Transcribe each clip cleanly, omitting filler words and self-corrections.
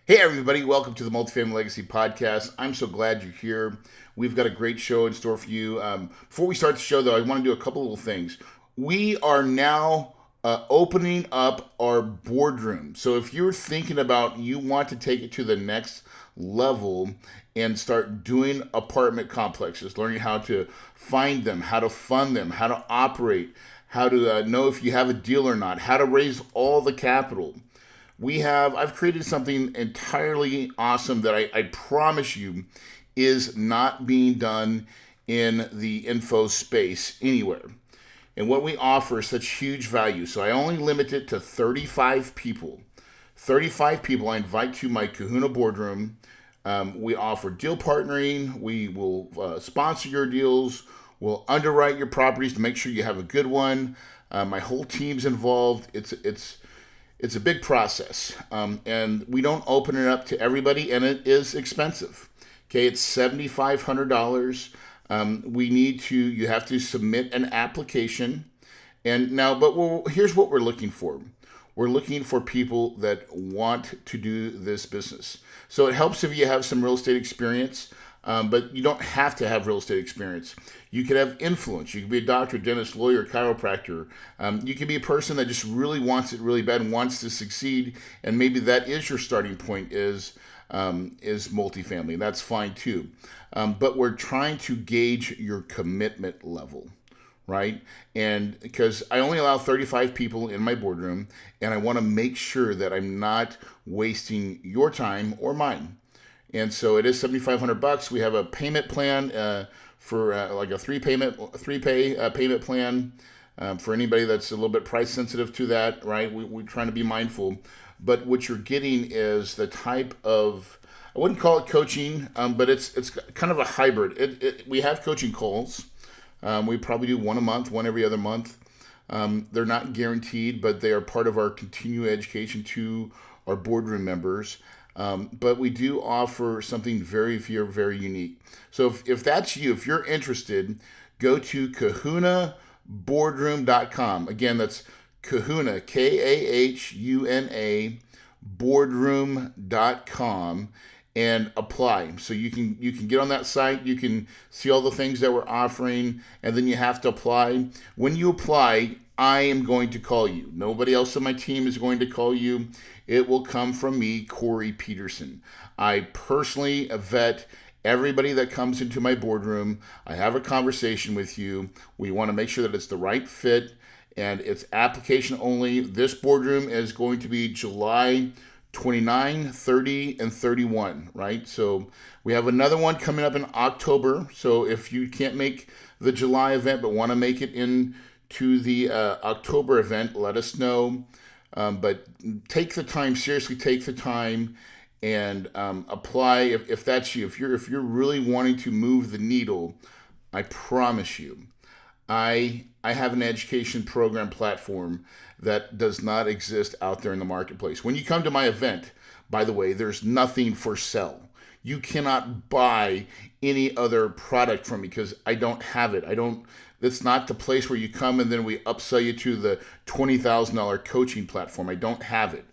Hey, everybody, welcome to the Multifamily Legacy Podcast. I'm so glad you're here. We've got a great show in store for you. Before we start the show, though, I want to do a couple little things. We are now opening up our boardroom. So if you're thinking about you want to take it to the next level and start doing apartment complexes, learning how to find them, how to fund them, how to operate, how to know if you have a deal or not, how to raise all the capital. I've created something entirely awesome that I promise you is not being done in the info space anywhere. And what we offer is such huge value. So I only limit it to 35 people. 35 people I invite to my Kahuna boardroom. We offer deal partnering. We will sponsor your deals. We'll underwrite your properties to make sure you have a good one. My whole team's involved. It's a big process, and we don't open it up to everybody, and it is expensive. Okay, it's $7,500. You have to submit an application, and now, here's what we're looking for. We're looking for people that want to do this business. So it helps if you have some real estate experience, but you don't have to have real estate experience. You could have influence. You could be a doctor, dentist, lawyer, chiropractor. You could be a person that just really wants it really bad and wants to succeed, and maybe that is your starting point is multifamily. That's fine too. But we're trying to gauge your commitment level, right? And because I only allow 35 people in my boardroom, and I want to make sure that I'm not wasting your time or mine. And so it is $7,500. We have a payment plan for like a three pay payment plan for anybody that's a little bit price sensitive to that, right? We're trying to be mindful. But what you're getting is the type of, I wouldn't call it coaching, but it's kind of a hybrid. We have coaching calls. We probably do one a month, one every other month. They're not guaranteed, but they are part of our continuing education to our boardroom members. But we do offer something very, very, very unique. So if that's you, if you're interested, go to kahunaboardroom.com. Again, that's Kahuna, Kahuna, boardroom.com, and apply. So you can get on that site, you can see all the things that we're offering, and then you have to apply. When you apply, I am going to call you. Nobody else on my team is going to call you. It will come from me, Corey Peterson. I personally vet everybody that comes into my boardroom. I have a conversation with you. We want to make sure that it's the right fit, and it's application only. This boardroom is going to be July 29, 30, and 31, right? So we have another one coming up in October. So if you can't make the July event but want to make it to the October event, let us know. But take the time, seriously take the time and apply if that's you. If you're really wanting to move the needle, I promise you, I have an education program platform that does not exist out there in the marketplace. When you come to my event, by the way, there's nothing for sale. You cannot buy any other product from me because I don't have it. It's not the place where you come and then we upsell you to the $20,000 coaching platform. I don't have it.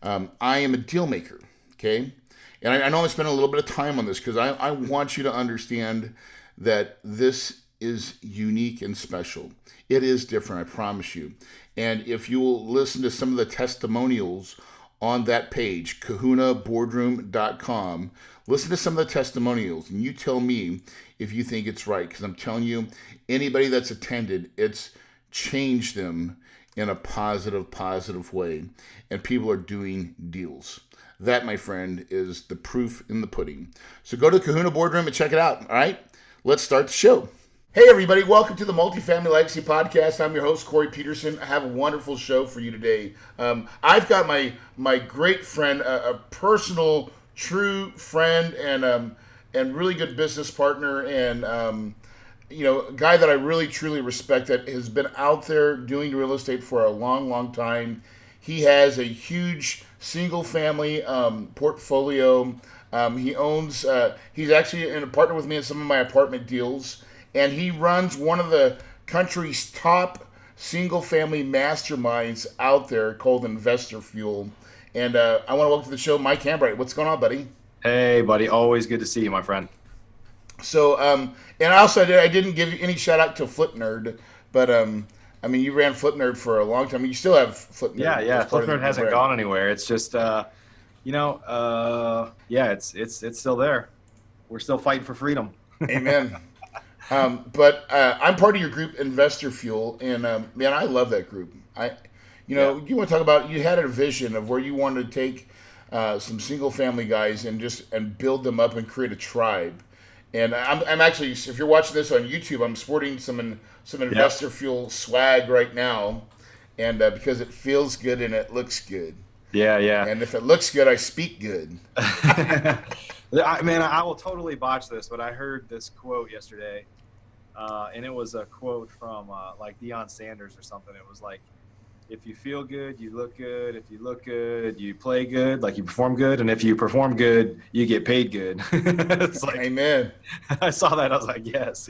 I am a deal maker, okay? And I know I'm spending a little bit of time on this because I want you to understand that this is unique and special. It is different, I promise you. And if you will listen to some of the testimonials on that page, kahunaboardroom.com, listen to some of the testimonials and you tell me if you think it's right. Because I'm telling you, anybody that's attended, it's changed them in a positive way. And people are doing deals. That, my friend, is the proof in the pudding. So go to Kahuna Boardroom and check it out. All right, let's start the show. Hey, everybody. Welcome to the Multifamily Legacy Podcast. I'm your host, Corey Peterson. I have a wonderful show for you today. I've got my great friend, a personal, true friend, and really good business partner, and a guy that I really, truly respect that has been out there doing real estate for a long, long time. He has a huge single-family portfolio. He's actually in a partner with me in some of my apartment deals. And he runs one of the country's top single-family masterminds out there called Investor Fuel. And I want to welcome to the show Mike Hambright. What's going on, buddy? Hey, buddy. Always good to see you, my friend. So, and also I didn't give you any shout out to FlipNerd, but I mean, you ran FlipNerd for a long time. You still have FlipNerd. Yeah. as part of FlipNerd the hasn't brand. gone anywhere. It's just, yeah, it's still there. We're still fighting for freedom. Amen. But I'm part of your group, Investor Fuel, and man, I love that group. Yeah. You want to talk about you had a vision of where you wanted to take some single family guys and build them up and create a tribe. And I'm actually, if you're watching this on YouTube, I'm sporting some Yep. Investor Fuel swag right now, and because it feels good and it looks good. Yeah. And if it looks good, I speak good. Man, I will totally botch this, but I heard this quote yesterday, and it was a quote from like Deion Sanders or something. It was like, if you feel good, you look good. If you look good, you play good, like you perform good. And if you perform good, you get paid good. It's like, Amen. I saw that. I was like, yes.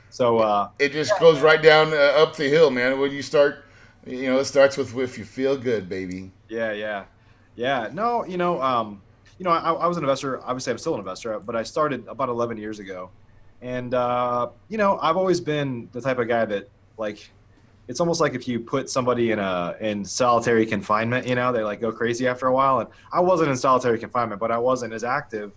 So, It just goes right down up the hill, man. When you start, it starts with if you feel good, baby. yeah. No, I was an investor. Obviously, I'm still an investor, but I started about 11 years ago. And, I've always been the type of guy that, like, it's almost like if you put somebody in solitary confinement, they like go crazy after a while. And I wasn't in solitary confinement, but I wasn't as active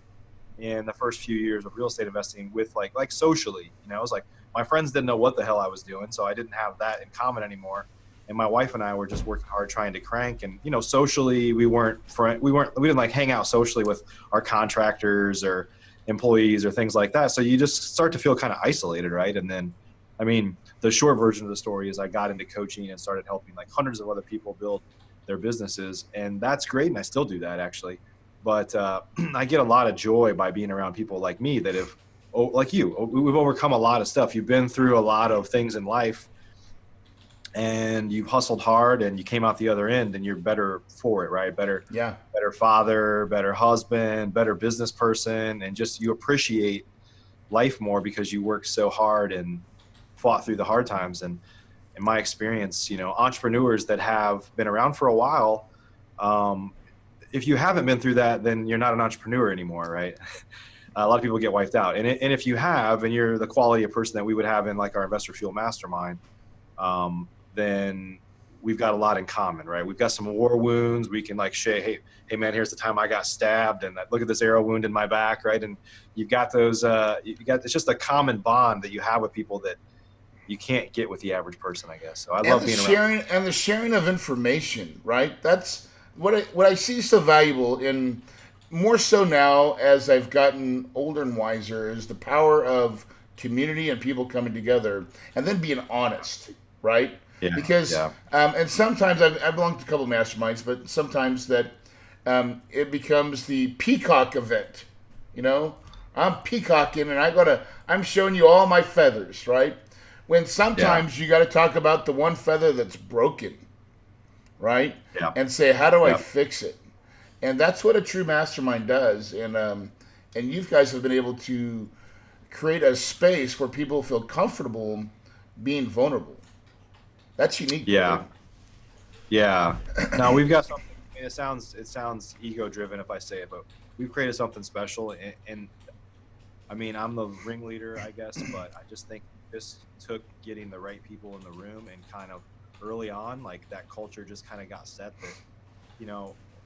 in the first few years of real estate investing with like socially. It was like my friends didn't know what the hell I was doing, so I didn't have that in common anymore. And my wife and I were just working hard trying to crank. And socially, we didn't like hang out socially with our contractors or employees or things like that. So you just start to feel kind of isolated, right? And then, I mean, the short version of the story is I got into coaching and started helping like hundreds of other people build their businesses. And that's great. And I still do that actually. But I get a lot of joy by being around people like me that have, like you, we've overcome a lot of stuff. You've been through a lot of things in life and you've hustled hard and you came out the other end and you're better for it, right? Better father, better husband, better business person. And just, you appreciate life more because you worked so hard and fought through the hard times. And in my experience, entrepreneurs that have been around for a while, if you haven't been through that, then you're not an entrepreneur anymore, right? A lot of people get wiped out. And if you have, and you're the quality of person that we would have in like our Investor Fuel Mastermind, then we've got a lot in common, right? We've got some war wounds. We can like say, hey man, here's the time I got stabbed and look at this arrow wound in my back, right? And you've got those, it's just a common bond that you have with people that you can't get with the average person, I guess. So I love being around. And the sharing of information, right? That's what I see so valuable in, more so now as I've gotten older and wiser, is the power of community and people coming together and then being honest, right? Yeah. Because Yeah. And sometimes I've belonged to a couple of masterminds, but sometimes that it becomes the peacock event. I'm peacocking and I'm showing you all my feathers, right? When sometimes you got to talk about the one feather that's broken, right? Yeah. And say, how do I Yeah. fix it? And that's what a true mastermind does. And you guys have been able to create a space where people feel comfortable being vulnerable. That's unique. Yeah. Right? Yeah. Now we've got something, and it sounds ego driven if I say it, but we've created something special. And I mean, I'm the ringleader, I guess, but I just think this took getting the right people in the room and kind of early on, like that culture just kind of got set that,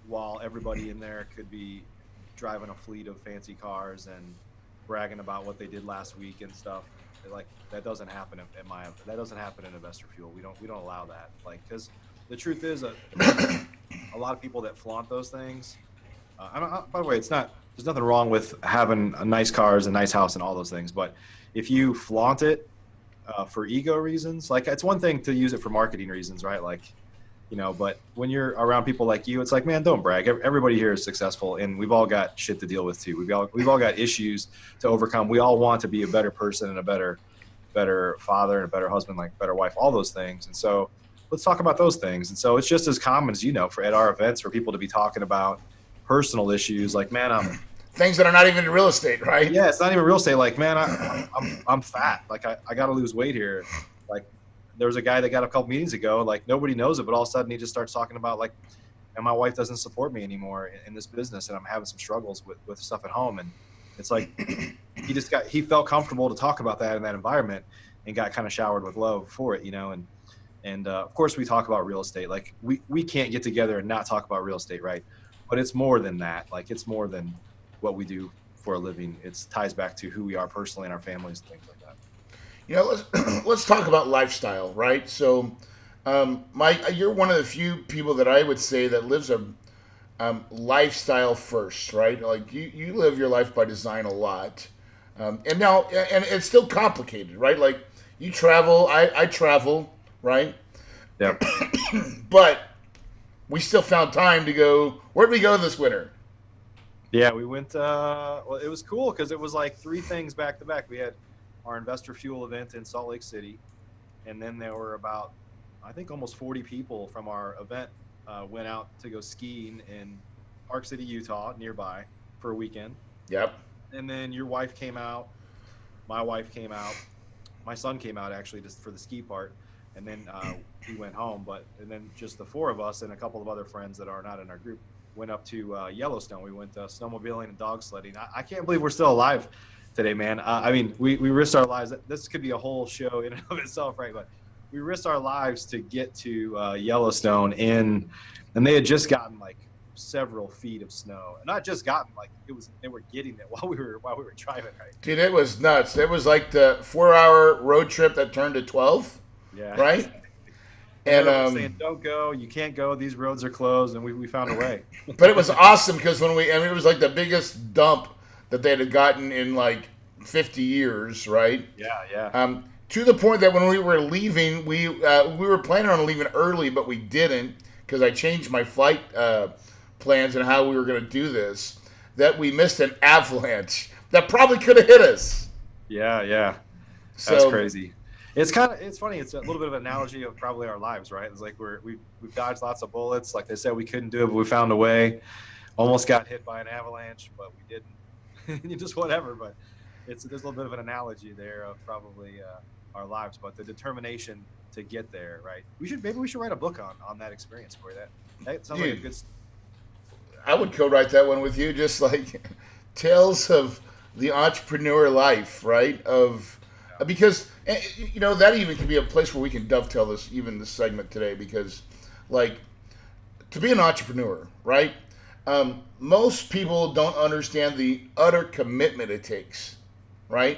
while everybody in there could be driving a fleet of fancy cars and bragging about what they did last week and stuff, like that doesn't happen that doesn't happen in Investor Fuel. We don't allow that, like, because the truth is a lot of people that flaunt those things. By the way, there's nothing wrong with having a nice cars, a nice house, and all those things. But if you flaunt it for ego reasons, like it's one thing to use it for marketing reasons, right? Like, but when you're around people like you, it's like, man, don't brag. Everybody here is successful, and we've all got shit to deal with too. We've all got issues to overcome. We all want to be a better person and a better father and a better husband, like better wife, all those things. And so let's talk about those things. And so it's just as common as, at our events for people to be talking about personal issues, like, man, things that are not even real estate, right? Yeah, it's not even real estate. Like, man, I'm fat. Like, I got to lose weight here. Like, there was a guy that got a couple meetings ago. Like, nobody knows it, but all of a sudden he just starts talking about like and my wife doesn't support me anymore in this business, and I'm having some struggles with stuff at home. And it's like he felt comfortable to talk about that in that environment, and got kind of showered with love for it, and of course we talk about real estate. Like we can't get together and not talk about real estate, right? But it's more than that. Like it's more than what we do for a living. It ties back to who we are personally and our families and things like that. Let's talk about lifestyle, right? So, Mike, you're one of the few people that I would say that lives a lifestyle first, right? Like you live your life by design a lot, and now and it's still complicated, right? Like you travel, I travel, right? Yep. But we still found time to go. Where'd we go this winter? Yeah, we went. Well, it was cool because it was like 3 things back to back. We had our Investor Fuel event in Salt Lake City, and then there were about, I think, almost 40 people from our event went out to go skiing in Park City, Utah, nearby, for a weekend. Yep. And then your wife came out, my wife came out, my son came out actually just for the ski part, and then we went home. And then just the 4 of us and a couple of other friends that are not in our group went up to Yellowstone. We went snowmobiling and dog sledding. I can't believe we're still alive today, man. I mean, we risked our lives. This could be a whole show in and of itself, right? But we risked our lives to get to Yellowstone and they had just gotten like several feet of snow, and not just gotten, like they were getting it while we were driving, right? Dude, it was nuts. It was like the 4-hour road trip that turned to 12. Yeah. Right. And saying, don't go, you can't go, these roads are closed, and we found a way. But it was awesome because it was like the biggest dump that they had gotten in like 50 years, right? Yeah. To the point that when we were leaving, we were planning on leaving early, but we didn't because I changed my flight plans and how we were going to do this. That we missed an avalanche that probably could have hit us. Yeah. That's crazy. It's funny. It's a little bit of an analogy of probably our lives, right? It's like we've dodged lots of bullets. Like they said, we couldn't do it, but we found a way. Almost got hit by an avalanche, but we didn't. Just whatever. But there's a little bit of an analogy there of probably our lives, but the determination to get there, right? Maybe we should write a book on that experience, Corey. That sounds like a good. I would co-write that one with you, just like tales of the entrepreneur life, right? Because that even could be a place where we can dovetail this segment today, because like to be an entrepreneur, right? Most people don't understand the utter commitment it takes, right?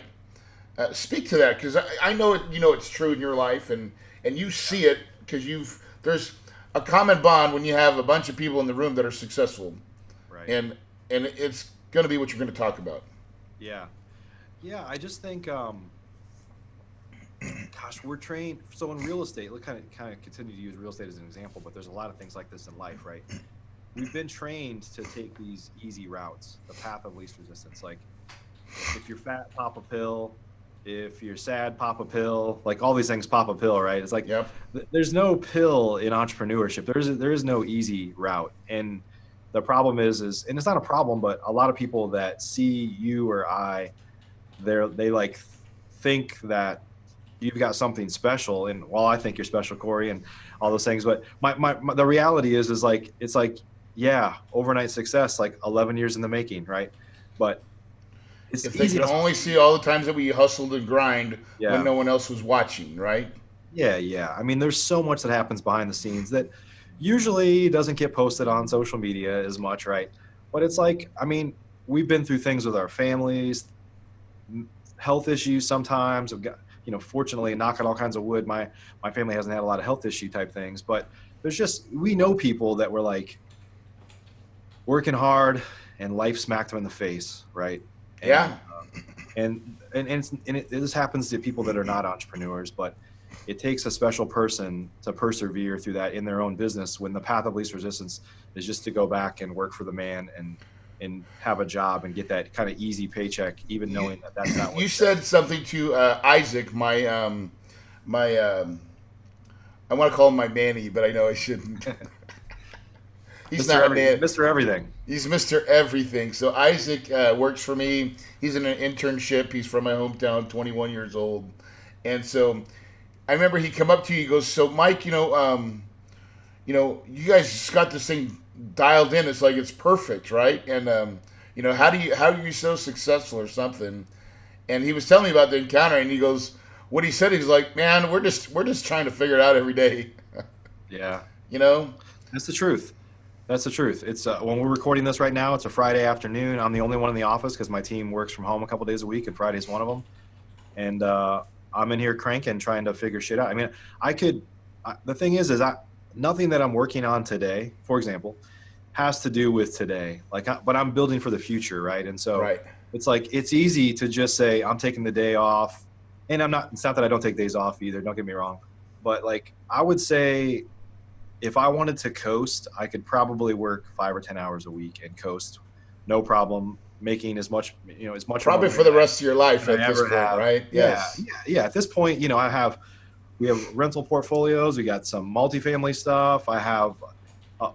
Speak to that, because I know it. It's true in your life, and you see it because there's a common bond when you have a bunch of people in the room that are successful, right? And it's going to be what you're going to talk about. Yeah. I just think. Gosh, we're trained. So in real estate, let's kind of continue to use real estate as an example, but there's a lot of things like this in life, right? We've been trained to take these easy routes, the path of least resistance. Like if you're fat, pop a pill. If you're sad, pop a pill. Like all these things pop a pill, right? It's like, yep. There's no pill in entrepreneurship. There is no easy route. And the problem is, and it's not a problem, but a lot of people that see you or I, they like think that you've got something special. And while I think you're special, Corey, and all those things, but the reality is like, it's like, yeah, overnight success, like 11 years in the making, right? But it's if they could only see all the times that we hustled and grind when no one else was watching, right? Yeah. I mean, there's so much that happens behind the scenes that usually doesn't get posted on social media as much, right? But it's like, I mean, we've been through things with our families, health issues sometimes. We've got, fortunately, knock on all kinds of wood, my family hasn't had a lot of health issue type things, but we know people that were like working hard and life smacked them in the face, right? And this happens to people that are not entrepreneurs, but it takes a special person to persevere through that in their own business when the path of least resistance is just to go back and work for the man and have a job and get that kind of easy paycheck, even knowing that that's not what you said. Something to Isaac, my I want to call him my Manny, but I know I shouldn't. He's not Mr. Everything. He's Mr. Everything. So Isaac works for me. He's in an internship. He's from my hometown, 21 years old. And so I remember he come up to you, he goes, so Mike, you guys just got this thing dialed in. It's like it's perfect, right? And how are you so successful or something? And he was telling me about the encounter, and he goes, what he said, he's like, man, we're just trying to figure it out every day. Yeah. you know? That's the truth. That's the truth. It's when we're recording this right now, it's a Friday afternoon. I'm the only one in the office because my team works from home a couple days a week, and Friday's one of them. And I'm in here cranking, trying to figure shit out. I mean, the thing is nothing that I'm working on today, for example, has to do with today. But I'm building for the future, right? And so Right. it's like it's easy to just say I'm taking the day off, and it's not that I don't take days off either. Don't get me wrong, but like I would say, if I wanted to coast, I could probably work 5 or 10 hours a week and coast, no problem, making as much Probably for the rest of your life at this point, right? Yes. Yeah. At this point, we have rental portfolios. We got some multifamily stuff. I have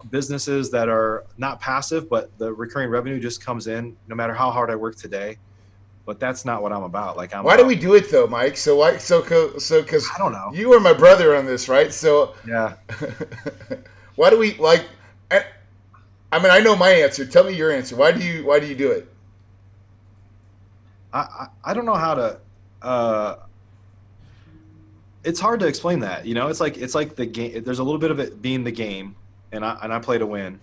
businesses that are not passive, but the recurring revenue just comes in no matter how hard I work today. But that's not what I'm about. Why do we do it though, Mike? Because I don't know. You are my brother on this, right? So yeah. Why do we like? I mean, I know my answer. Tell me your answer. Why do you do it? I don't know how to. It's hard to explain that. It's like the game. There's a little bit of it being the game, and I play to win,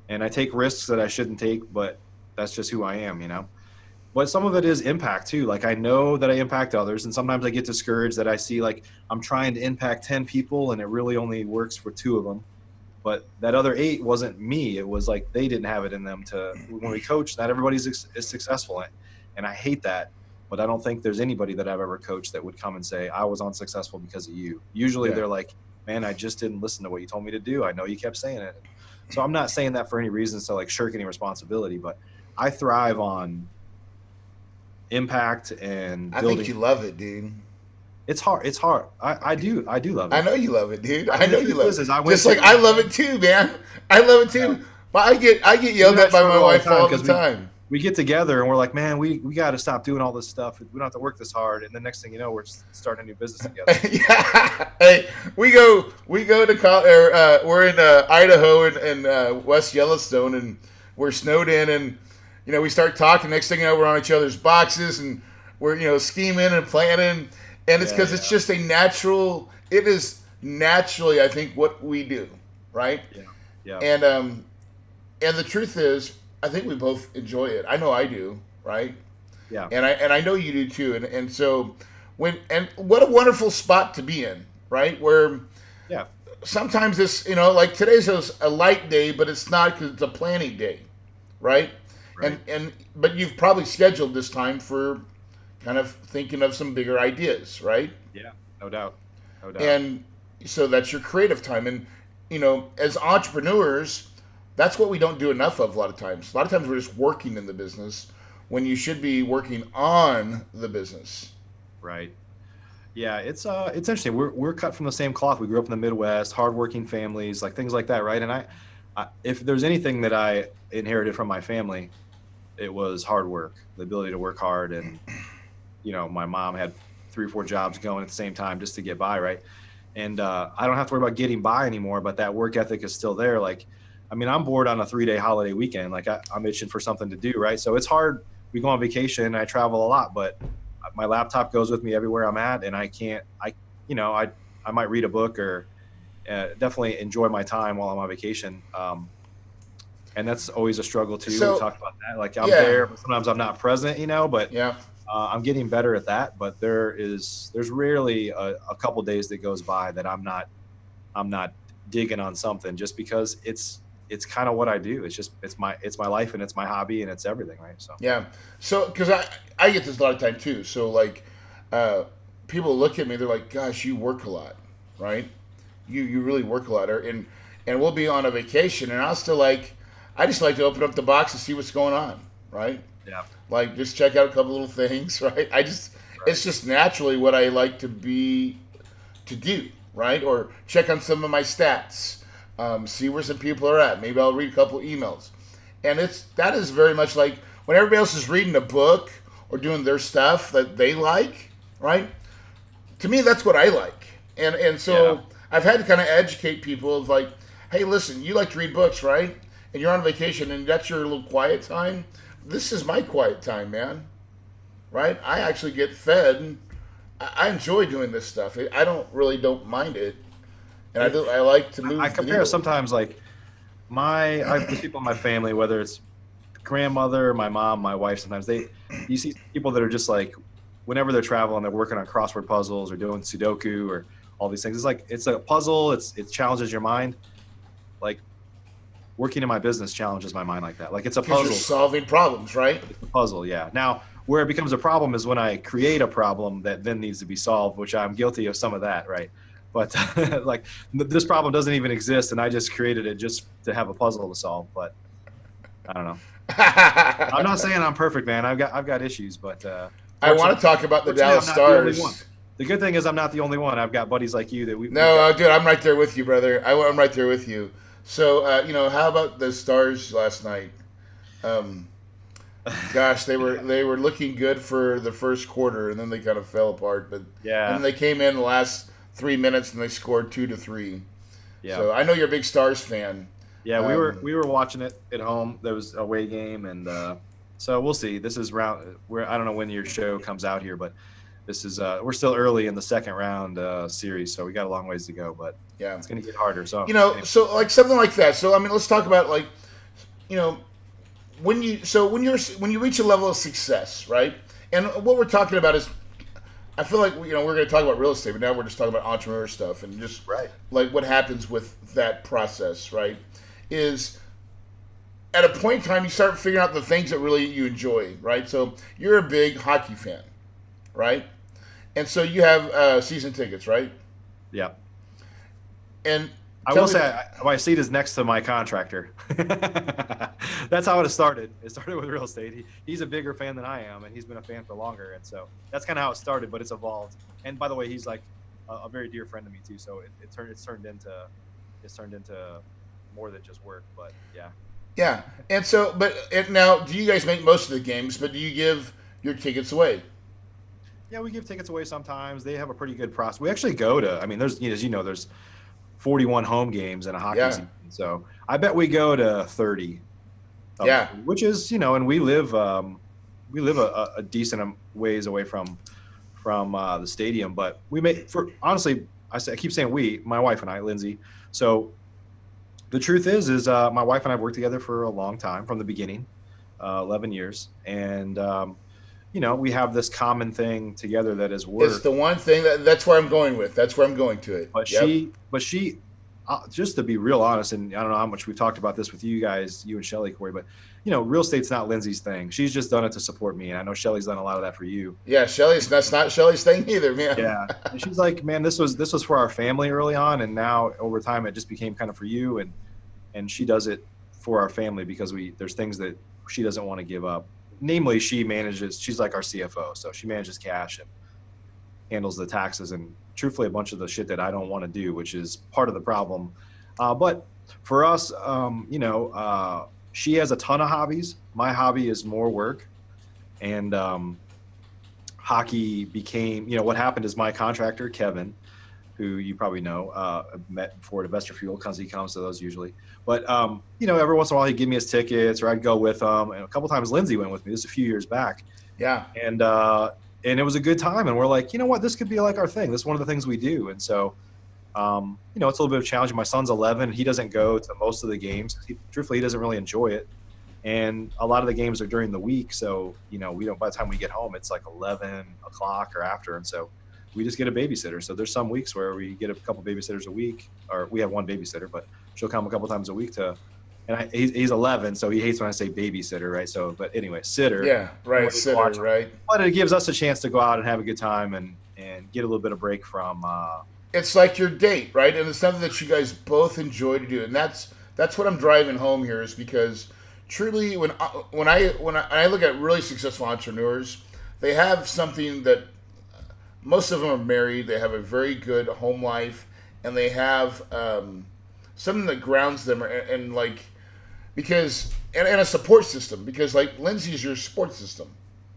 and I take risks that I shouldn't take, but that's just who I am. But some of it is impact too. Like I know that I impact others, and sometimes I get discouraged that I see like I'm trying to impact 10 people and it really only works for 2 of them. But that other 8 wasn't me. It was like they didn't have it in them to. When we coach, not everybody's is successful, and I hate that. But I don't think there's anybody that I've ever coached that would come and say I was unsuccessful because of you. Usually they're like, man, I just didn't listen to what you told me to do. I know you kept saying it. So I'm not saying that for any reasons to like shirk any responsibility, but I thrive on impact and building. I think you love it, dude. It's hard. I do love it. I know you love it, dude. I know you love it. Just like I love it too, man. I love it too. Yeah. But I get yelled at by my wife all the time. We get together and we're like, man, we got to stop doing all this stuff. We don't have to work this hard. And the next thing you know, we're starting a new business together. Yeah. Hey, we go to we're in Idaho and West Yellowstone, and we're snowed in, and we start talking. Next thing you know, we're on each other's boxes, and we're scheming and planning. And it's because it's just a natural. It is naturally, I think, what we do, right? Yeah. And the truth is, I think we both enjoy it. I know I do, right? Yeah. And I know you do too. And so what a wonderful spot to be in, right? Where sometimes this, like today's a light day, but it's not because it's a planning day, right? But you've probably scheduled this time for kind of thinking of some bigger ideas, right? Yeah, no doubt. And so that's your creative time. And, as entrepreneurs, that's what we don't do enough of a lot of times. A lot of times we're just working in the business when you should be working on the business. Right. Yeah, it's interesting. We're cut from the same cloth. We grew up in the Midwest, hardworking families, like things like that, right? And I if there's anything that I inherited from my family, it was hard work, the ability to work hard. And, my mom had 3 or 4 jobs going at the same time just to get by, right? And I don't have to worry about getting by anymore, but that work ethic is still there. Like, I mean, I'm bored on a 3-day holiday weekend. Like I'm itching for something to do, right? So it's hard. We go on vacation. I travel a lot, but my laptop goes with me everywhere I'm at, and I might read a book or definitely enjoy my time while I'm on vacation. And that's always a struggle too. So, we talked about that. Like I'm there, but sometimes I'm not present, but I'm getting better at that. But there's rarely a couple days that goes by that I'm not digging on something, just because it's kind of what I do. It's my life, and it's my hobby, and it's everything, right? So because I get this a lot of time too. So like people look at me, they're like, gosh, you work a lot, right? You really work a lot. And we'll be on a vacation, and I just like to open up the box and see what's going on, right? Yeah. Like just check out a couple little things, right? It's just naturally what I like to do, right? Or check on some of my stats. See where some people are at. Maybe I'll read a couple emails. And that is very much like when everybody else is reading a book or doing their stuff that they like, right? To me, that's what I like. And so I've had to kind of educate people of like, hey, listen, you like to read books, right? and you're on vacation and that's your little quiet time, this is my quiet time, man. Right? I actually get fed. I enjoy doing this stuff. I don't mind it, and I like to move. I the compare needle. sometimes like I have people in my family, whether it's grandmother, my mom, my wife. Sometimes you see people that are just like, whenever they're traveling, they're working on crossword puzzles or doing Sudoku or all these things. It's like it's a puzzle. It challenges your mind. Like working in my business challenges my mind like that. Like it's a Because puzzle. you're solving problems, right? It's a puzzle, yeah. Now, where it becomes a problem is when I create a problem that then needs to be solved, which I'm guilty of some of that, right? But like this problem doesn't even exist, and I just created it just to have a puzzle to solve. But I don't know. I'm not saying I'm perfect, man. I've got issues, but I want to talk about the Dallas Stars. The good thing is I'm not the only one. I've got buddies like you that we. No, dude, I'm right there with you, brother. I'm right there with you. So, how about the Stars last night? Gosh, they were looking good for the first quarter, and then they kind of fell apart. But yeah, and they came in the last 3 minutes and they scored 2-3. Yeah. So I know you're a big Stars fan. Yeah, we were watching it at home. There was a away game, and so we'll see. This is round. I don't know when your show comes out here, but this is we're still early in the second round series, so we got a long ways to go. But yeah, it's going to get harder. So so like something like that. So I mean, let's talk about like, when you reach a level of success, right? And what we're talking about is, I feel like we're going to talk about real estate, but now we're just talking about entrepreneur stuff and just like what happens with that process, right? Is at a point in time you start figuring out the things that really you enjoy, right? So you're a big hockey fan, right? And so you have season tickets, right? Yeah. And I will say my seat is next to my contractor. That's how it started. It started with real estate. He's a bigger fan than I am, and he's been a fan for longer. And so that's kind of how it started, but it's evolved. And by the way, he's like a very dear friend to me too. So it's turned into more than just work. But yeah. Yeah. And so, now, do you guys make most of the games? But do you give your tickets away? Yeah, we give tickets away sometimes. They have a pretty good process. We actually go to. I mean, there's as you know, there's 41 home games in a hockey season. So I bet we go to 30. Which is, and we live a decent ways away from the stadium, but we honestly, I keep saying my wife and I, Lindsay. So the truth is my wife and I have worked together for a long time from the beginning, 11 years. And, we have this common thing together that is work. It's the one thing that's where I'm going with. That's where I'm going to it. But she, just to be real honest, and I don't know how much we've talked about this with you guys, you and Shelly, Corey, but real estate's not Lindsay's thing. She's just done it to support me, and I know Shelly's done a lot of that for you. Yeah, that's not Shelly's thing either, man. Yeah, and she's like, man, this was for our family early on, and now over time it just became kind of for you, and she does it for our family because there's things that she doesn't want to give up. Namely, she's like our CFO, so she manages cash and handles the taxes and truthfully a bunch of the shit that I don't want to do, which is part of the problem. But for us, she has a ton of hobbies. My hobby is more work, and hockey became, what happened is my contractor, Kevin, who you probably know, met before at Investor Fuel, because he comes to those usually. But, every once in a while he'd give me his tickets or I'd go with him. And a couple times Lindsay went with me. This is a few years back. Yeah. And it was a good time. And we're like, you know what, this could be like our thing. This is one of the things we do. And so, it's a little bit of a challenge. My son's 11. He doesn't go to most of the games. Truthfully, he doesn't really enjoy it. And a lot of the games are during the week. So, we don't, by the time we get home, it's like 11 o'clock or after. And so we just get a babysitter. So there's some weeks where we get a couple babysitters a week, or we have one babysitter, but she'll come a couple times a week he's 11, so he hates when I say babysitter, right? So, but anyway, sitter. Yeah, right, sitter, right. But it gives us a chance to go out and have a good time and get a little bit of break from. It's like your date, right? And it's something that you guys both enjoy to do, and that's what I'm driving home here is because truly, when I look at really successful entrepreneurs, they have something that most of them are married. They have a very good home life, and they have something that grounds them, and like because and a support system. Because like Lindsay is your support system,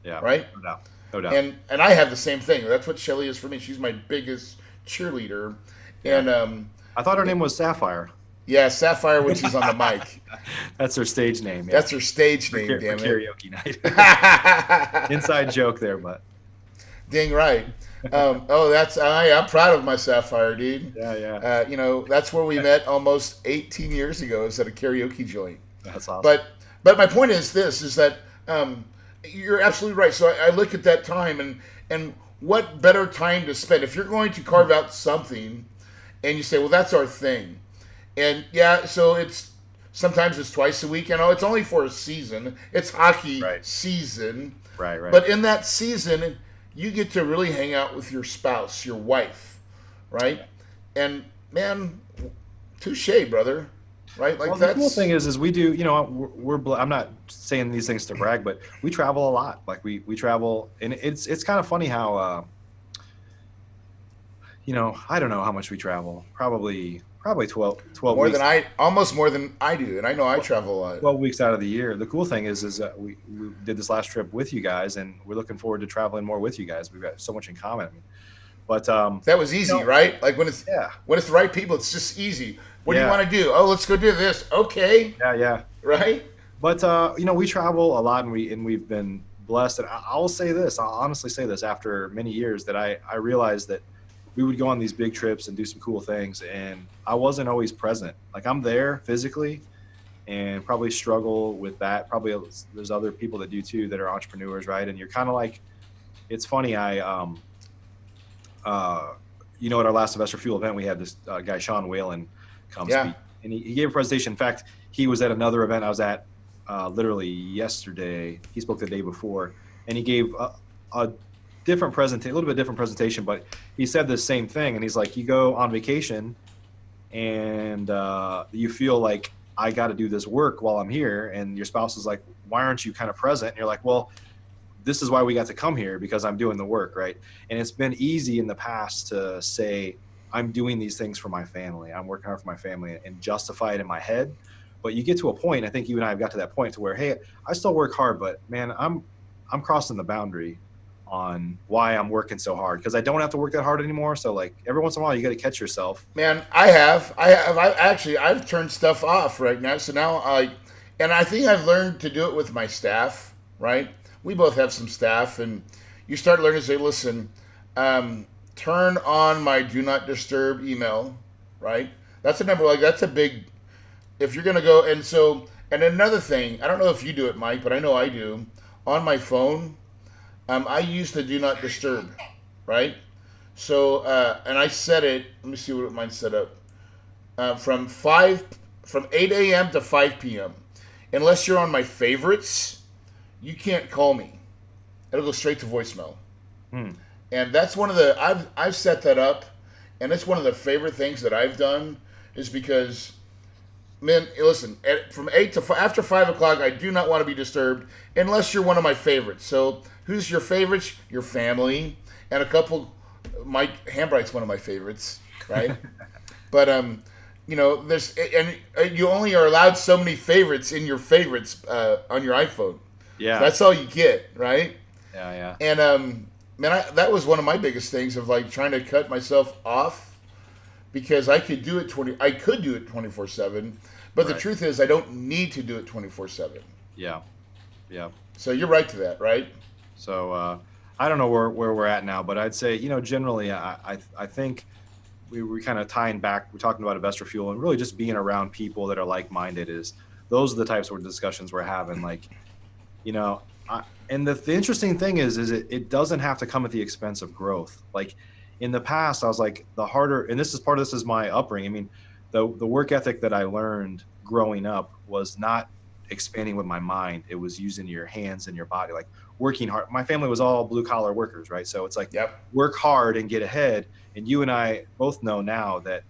right? No doubt. And I have the same thing. That's what Shelly is for me. She's my biggest cheerleader, and I thought her name was Sapphire. Yeah, Sapphire when she's on the mic. That's her stage name. Yeah, That's her stage for, name, for damn it. karaoke night. Inside joke there, but Dang right. Oh, I'm proud of my Sapphire, dude. yeah, yeah, That's where we met almost 18 years ago. Is at a karaoke joint. that's awesome. But my point is this: is that you're absolutely right. So I look at that time and what better time to spend if you're going to carve out something, and you say, well, that's our thing, and yeah, so sometimes it's twice a week. It's only for a season. It's hockey Right, season, right, right. but in that season, you get to really hang out with your spouse, your wife, right? And man, touche, brother, right? Like Well, the cool that's thing is we do. I'm not saying these things to brag, but we travel a lot. Like we travel, and it's kind of funny how I don't know how much we travel. Probably 12 more weeks. than almost more than I do, and I know I travel a lot. 12 weeks out of the year. The cool thing is that we did this last trip with you guys, and we're looking forward to traveling more with you guys. We've got so much in common. I mean, but That was easy, right? Like yeah, when it's the right people, it's just easy. What do you yeah, want to do? Oh, let's go do this. Okay, yeah, yeah. right? But we travel a lot, and we've been blessed. And I'll say this, I'll honestly say this, after many years, that I realized that we would go on these big trips and do some cool things, and I wasn't always present. Like, I'm there physically, and probably struggle with that. Probably there's other people that do too, that are entrepreneurs, right? And you're kind of like, it's funny. At our last Investor Fuel event, we had this guy Sean Whalen come Yeah. speak, and he gave a presentation. In fact, he was at another event I was at literally yesterday. He spoke the day before, and he gave a different presentation, a little bit different presentation, but he said the same thing. And he's like, you go on vacation, and you feel like, I got to do this work while I'm here, and your spouse is like, why aren't you kind of present? And you're like, well, this is why we got to come here, because I'm doing the work, right? And it's been easy in the past to say, I'm doing these things for my family, I'm working hard for my family, and justify it in my head. But you get to a point, I think you and I have got to that point, to where, hey, I still work hard, but man, I'm crossing the boundary on why I'm working so hard, because I don't have to work that hard anymore. So like, every once in a while, you got to catch yourself. Man, I've turned stuff off right now. So now and I think I've learned to do it with my staff, right? We both have some staff, and you start learning to say, listen, turn on my do not disturb email, right? That's a number, like, that's a big, if you're going to go, and another thing, I don't know if you do it, Mike, but I know I do, on my phone, I use the do not disturb, right? So, and I set it. Let me see what mine's set up. From 8 a.m. to 5 p.m. Unless you're on my favorites, you can't call me. It'll go straight to voicemail. Hmm. And that's I've set that up, and it's one of the favorite things that I've done, is because, man, listen, from 8 to 5, after 5 o'clock, I do not want to be disturbed unless you're one of my favorites. So, who's your favorites? Your family, and a couple. Mike Hambright's one of my favorites, right? But there's, and you only are allowed so many favorites in your favorites on your iPhone. Yeah. So that's all you get, right? Yeah. Yeah. And man, that was one of my biggest things, of like trying to cut myself off, because I could do it 24/7, but the Right. truth is I don't need to do it 24/7. Yeah. Yeah. So you're right to that, right? So I don't know where we're at now, but I'd say, generally, I think we kind of tying back. We're talking about Investor Fuel, and really just being around people that are like-minded. Those are the types of discussions we're having. Like, and the interesting thing is it doesn't have to come at the expense of growth. Like, in the past, I was like, the harder, and this is my upbringing. I mean, the work ethic that I learned growing up was not expanding with my mind. It was using your hands and your body, like working hard. My family was all blue collar workers, right? So it's like, Yep. work hard and get ahead. And you and I both know now that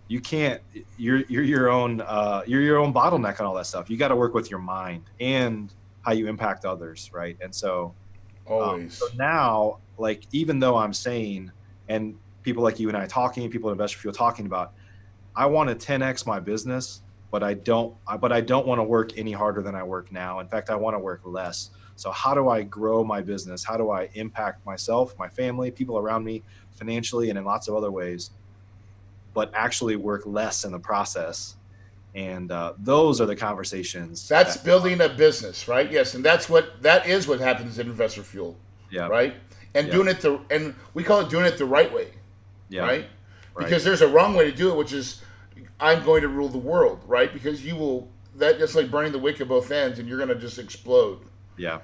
you can't, you're your own bottleneck and all that stuff. You got to work with your mind and how you impact others, right? And so, Always. so now, like, even though I'm saying, and people like you and I talking, people at Investor Fuel talking about, I want to 10x my business, but I don't want to work any harder than I work now. In fact, I want to work less. So how do I grow my business? How do I impact myself, my family, people around me, financially, and in lots of other ways, but actually work less in the process? And those are the conversations That's that, building a business, right? Yes, and that is what happens in Investor Fuel, yeah, right? And yeah, and we call it doing it the right way, yeah, right? right, Because there's a wrong way to do it, which is I'm going to rule the world, right? Because you will that just like burning the wick at both ends, and you're going to just explode. yeah,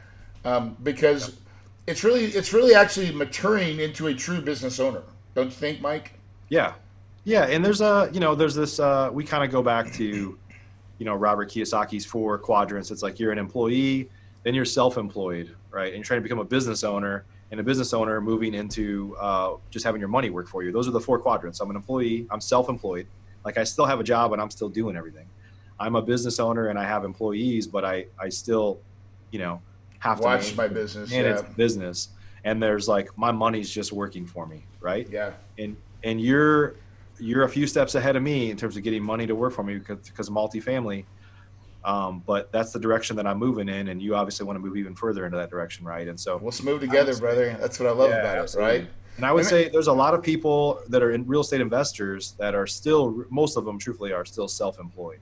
yeah, Because it's really actually maturing into a true business owner, don't you think, Mike? yeah, yeah. And there's this, we kind of go back to, Robert Kiyosaki's 4 quadrants. It's like you're an employee, then you're self-employed, right? And you're trying to become a business owner, and a business owner moving into just having your money work for you. Those are the 4 quadrants. I'm an employee, I'm self-employed. Like I still have a job and I'm still doing everything. I'm a business owner and I have employees, but I still, you know, have to Watch my business, manage yeah, the business. And there's like, my money's just working for me, right? yeah. And you're a few steps ahead of me in terms of getting money to work for me because of multifamily. But that's the direction that I'm moving in, and you obviously want to move even further into that direction, right? And so, Let's move I would together, say, brother. That's what I love yeah, about it, right? absolutely. And I would And say there's a lot of people that are in real estate investors that are still, most of them, truthfully, are still self-employed,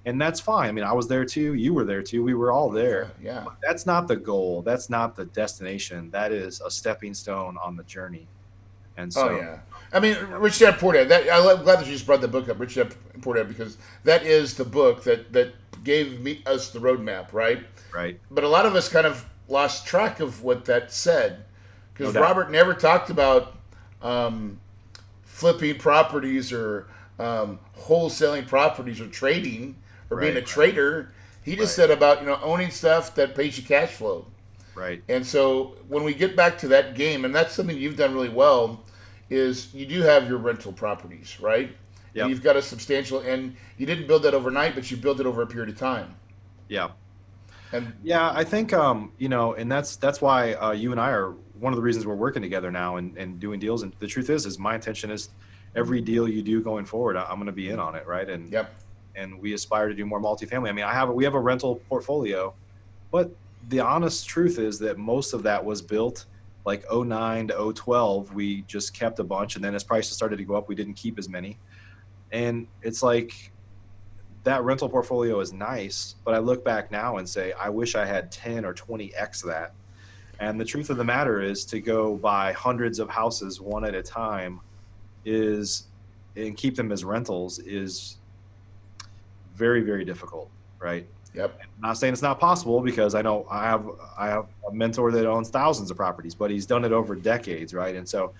and that's fine. I mean, I was there too. You were there too. We were all yeah, there. yeah. But that's not the goal. That's not the destination. That is a stepping stone on the journey. And Oh so, yeah. I mean, Rich Dad Poor Dad. I'm glad that you just brought the book up, Rich Dad Poor Dad, because that is the book that gave us the roadmap, right? right, But a lot of us kind of lost track of what that said no because doubt. Robert never talked about um, flipping properties or wholesaling properties or trading or being a Right, trader. He just right, said about owning stuff that pays you cash flow. right. And so when we get back to that game, and that's something you've done really well, is you do have your rental properties, right? And Yep. you've got a substantial, and you didn't build that overnight, but you built it over a period of time. Yeah. And Yeah, I think and that's why you and I are one of the reasons we're working together now and doing deals. And the truth is my intention is every deal you do going forward, I'm going to be in on it, right? yep, And we aspire to do more multifamily. I mean, we have a rental portfolio, but the honest truth is that most of that was built like '09 to '12. We just kept a bunch, and then as prices started to go up, we didn't keep as many. And it's like that rental portfolio is nice, but I look back now and say, I wish I had 10 or 20x that. And the truth of the matter is to go buy hundreds of houses one at a time is, and keep them as rentals is very, very difficult, right? yep, I'm not saying it's not possible because I have a mentor that owns thousands of properties, but he's done it over decades, right? And so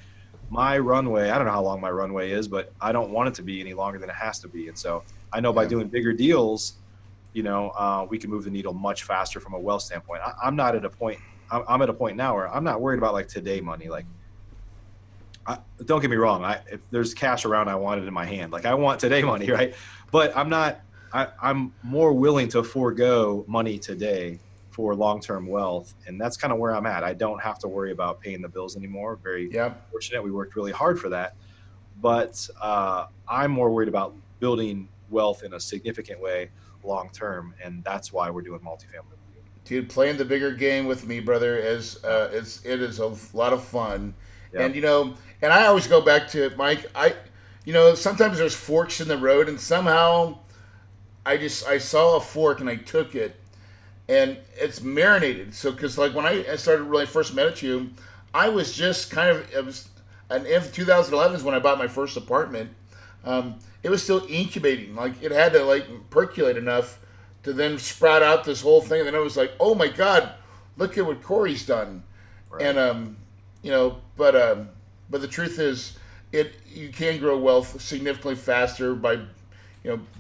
my runway, I don't know how long my runway is, but I don't want it to be any longer than it has to be. And so I know by yeah, doing bigger deals, we can move the needle much faster from a wealth standpoint. I'm not at a point, I'm at a point now where I'm not worried about like today money. Like, don't get me wrong. If there's cash around, I want it in my hand. Like I want today money, right? But I'm more willing to forego money today for long-term wealth. And that's kind of where I'm at. I don't have to worry about paying the bills anymore. Very yep. fortunate. We worked really hard for that. But I'm more worried about building wealth in a significant way long-term. And that's why we're doing multifamily. Dude, playing the bigger game with me, brother, it is a lot of fun, Yeah. and and I always go back to Mike. Sometimes there's forks in the road, and somehow I saw a fork and I took it, and it's marinated. So because like when I started really first met you, I was just kind of it was an if 2011 is when I bought my first apartment. It was still incubating. Like it had to like percolate enough to then sprout out this whole thing. And then it was like, oh my god, look at what Corey's done. And Right. but the truth is, you can grow wealth significantly faster by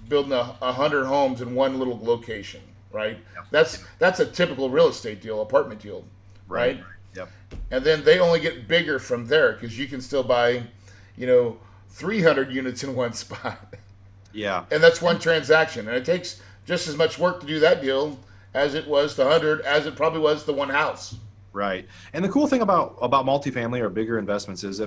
building 100 homes in one little location, right? Yep. That's a typical real estate deal, apartment deal, Right. right? Yep. And then they only get bigger from there because you can still buy, 300 units in one spot, Yeah. and that's one transaction, and it takes just as much work to do that deal as it was the 100, as it probably was the one house. Right. And the cool thing about multifamily or bigger investments is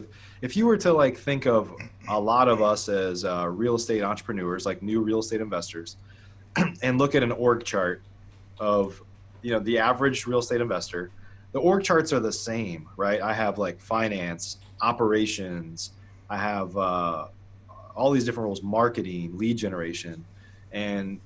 if you were to like think of a lot of us as real estate entrepreneurs, like new real estate investors, and look at an org chart of the average real estate investor, the org charts are the same, right? I have like finance, operations, I have all these different roles, marketing, lead generation. And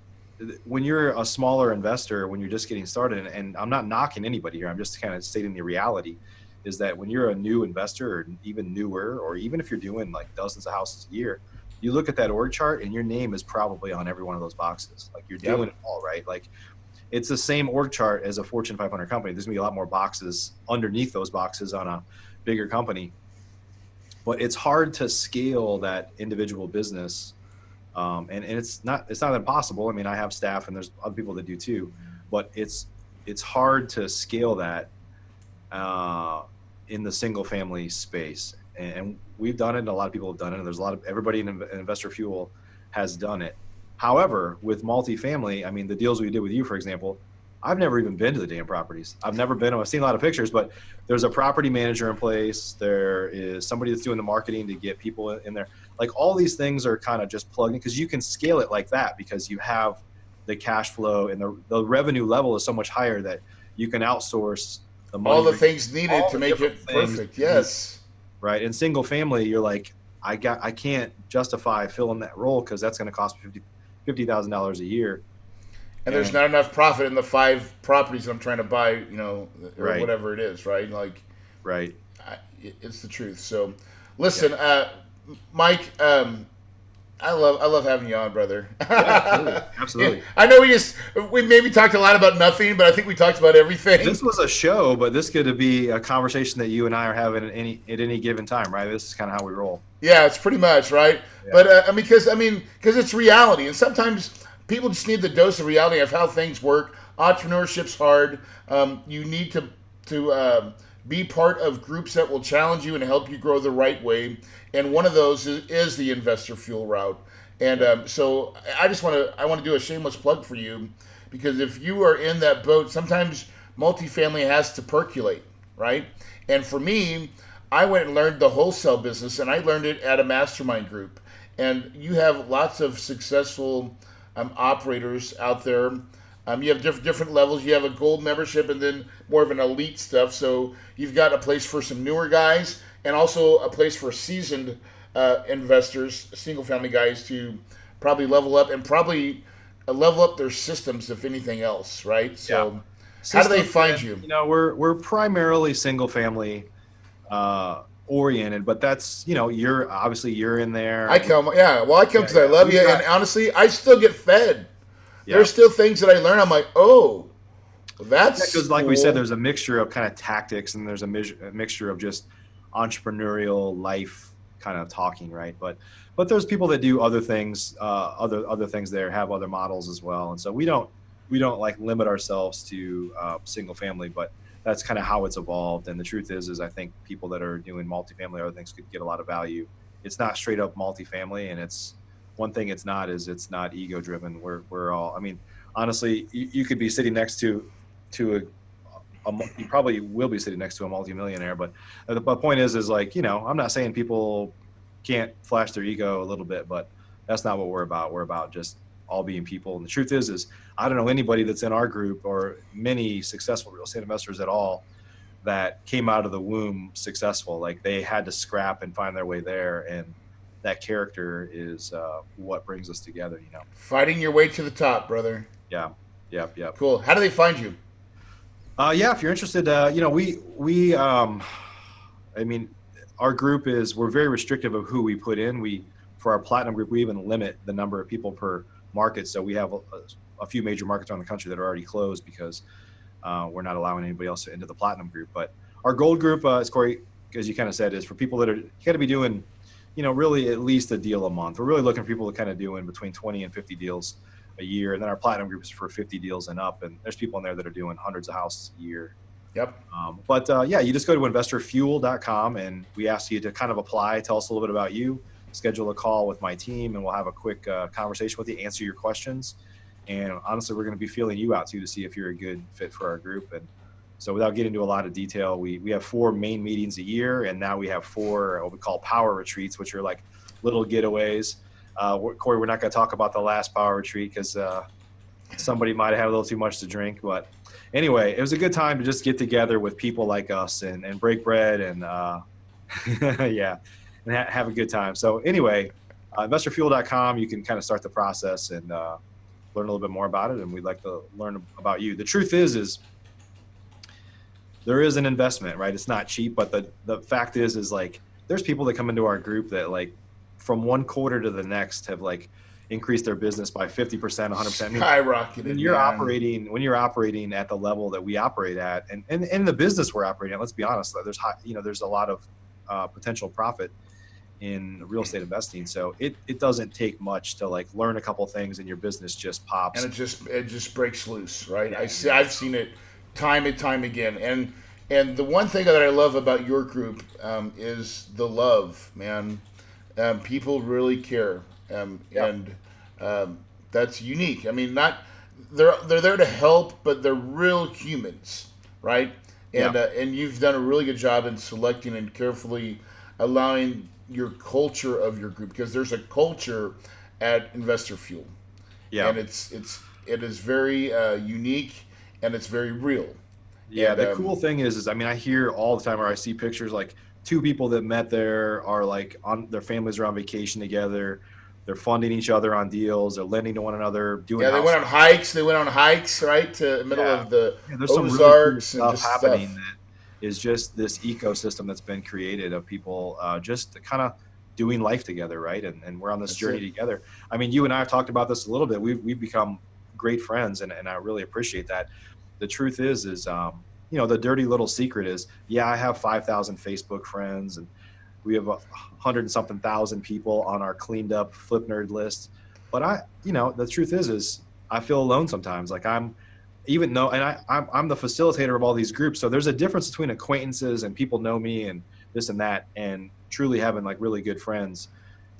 when you're a smaller investor, when you're just getting started, and I'm not knocking anybody here, I'm just kind of stating the reality, is that when you're a new investor or even newer, or even if you're doing like dozens of houses a year, you look at that org chart and your name is probably on every one of those boxes. Like you're doing it all right. Like it's the same org chart as a Fortune 500 company. There's gonna be a lot more boxes underneath those boxes on a bigger company, but it's hard to scale that individual business. And it's not impossible. I mean, I have staff and there's other people that do too, but it's hard to scale that in the single family space. And we've done it, and a lot of people have done it. And there's everybody in Investor Fuel has done it. However, with multifamily, I mean, the deals we did with you, for example, I've never even been to the damn properties. I've never been. I've seen a lot of pictures, but there's a property manager in place. There is somebody that's doing the marketing to get people in there. Like all these things are kind of just plugged in because you can scale it like that because you have the cash flow and the revenue level is so much higher that you can outsource the money. All the things needed to make it perfect. Yes. Right. In single family, you're like, I can't justify filling that role because that's going to cost me $50,000 a year. And there's not enough profit in the 5 properties that I'm trying to buy, you know, or right. whatever it is, right? Like, right. It's the truth. So, listen, Mike, I love having you on, brother. Yeah, absolutely. I know we maybe talked a lot about nothing, but I think we talked about everything. This was a show, but this could be a conversation that you and I are having at any given time, right? This is kind of how we roll. Yeah, it's pretty much right. Yeah. But because it's reality, and sometimes people just need the dose of reality of how things work. Entrepreneurship's hard. You need to be part of groups that will challenge you and help you grow the right way. And one of those is the Investor Fuel route. And so I want to do a shameless plug for you, because if you are in that boat, sometimes multifamily has to percolate, right? And for me, I went and learned the wholesale business, and I learned it at a mastermind group. And you have lots of successful operators out there. You have different levels. You have a gold membership and then more of an elite stuff. So you've got a place for some newer guys and also a place for seasoned investors, single family guys, to probably level up and probably level up their systems, if anything else, right? So how do they find you? You know, we're primarily single family oriented, but that's, you know, you're in there. I come because I love you, and honestly, I still get fed. Yeah. There's still things that I learn. I'm like, oh, that's because, like we said, there's a mixture of kind of tactics, and there's a mixture of just entrepreneurial life kind of talking, right? But there's people that do other things, other things there, have other models as well, and so we don't like limit ourselves to single family, but that's kind of how it's evolved. And the truth is I think people that are doing multifamily or other things could get a lot of value. It's not straight up multifamily, and it's one thing it's not ego driven. We're all, I mean, honestly, you could be sitting next to you probably will be sitting next to a multimillionaire, but the point is like, you know, I'm not saying people can't flash their ego a little bit, but that's not what we're about. We're about just all being people. And the truth is I don't know anybody that's in our group or many successful real estate investors at all that came out of the womb successful. Like they had to scrap and find their way there. And that character is what brings us together, you know. Fighting your way to the top, brother. Yeah. Cool. How do they find you? If you're interested, you know, I mean, our group we're very restrictive of who we put in. For our platinum group, we even limit the number of people per market. So we have a few major markets around the country that are already closed because we're not allowing anybody else into the platinum group. But our gold group, as Corey, as you kind of said, is for people that you got to be doing, you know, really at least a deal a month. We're really looking for people to kind of doing between 20 and 50 deals a year. And then our platinum group is for 50 deals and up. And there's people in there that are doing hundreds of houses a year. Yep. You just go to investorfuel.com and we ask you to kind of apply, tell us a little bit about you, schedule a call with my team, and we'll have a quick conversation with you, answer your questions. And honestly, we're going to be feeling you out too to see if you're a good fit for our group. And so without getting into a lot of detail, we have 4 main meetings a year, and now we have 4 what we call power retreats, which are like little getaways. Corey, we're not going to talk about the last power retreat because somebody might have had a little too much to drink. But anyway, it was a good time to just get together with people like us and break bread and and have a good time. So anyway, investorfuel.com, you can kind of start the process and learn a little bit more about it, and we'd like to learn about you. The truth is there is an investment, right? It's not cheap, but the fact is like there's people that come into our group that like from one quarter to the next have like increased their business by 50%, 100%. I mean, Skyrocketed. when you're operating at the level that we operate at, and in the business we're operating at, let's be honest, there's a lot of potential profit in real estate investing. So it doesn't take much to like learn a couple things and your business just pops. And it just breaks loose, right? I've seen it time and time again. And the one thing that I love about your group is the love, man. People really care, and that's unique. I mean, not they're there to help, but they're real humans, right? And you've done a really good job in selecting and carefully allowing your culture of your group, because there's a culture at Investor Fuel, and it is very unique and it's very real. Yeah, And the cool thing is I mean, I hear all the time, or I see pictures like two people that met there are like on their families are on vacation together. They're funding each other on deals. They're lending to one another. Doing they went on hikes. They went on hikes, right, to the middle of the there's some really cool stuff happening that is just this ecosystem that's been created of people just kind of doing life together, right? And we're on this journey together. I mean, you and I have talked about this a little bit. We've become great friends, and I really appreciate that. The truth is the dirty little secret is, I have 5,000 Facebook friends, and we have 100 and something thousand people on our cleaned up FlipNerd list. But the truth is I feel alone sometimes. Like I'm the facilitator of all these groups. So there's a difference between acquaintances and people know me and this and that, and truly having like really good friends.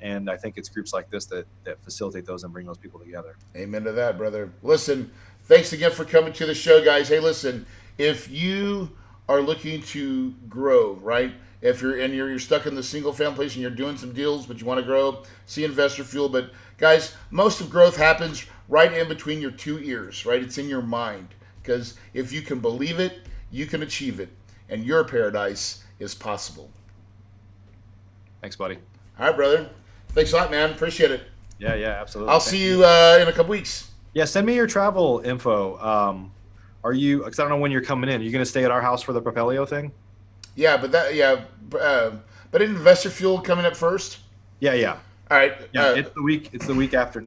And I think it's groups like this that facilitate those and bring those people together. Amen to that, brother. Listen, thanks again for coming to the show, guys. Hey, listen, if you are looking to grow, right? If you're stuck in the single family place and you're doing some deals, but you want to grow, see Investor Fuel. But guys, most of growth happens right in between your two ears, right? It's in your mind. Because if you can believe it, you can achieve it. And your paradise is possible. Thanks, buddy. All right, brother. Thanks a lot, man. Appreciate it. Yeah, absolutely. I'll see you in a couple weeks. Yeah, send me your travel info. Because I don't know when you're coming in. Are you going to stay at our house for the Propelio thing? Yeah, but Investor Fuel coming up first? Yeah. All right. Yeah, it's the week after.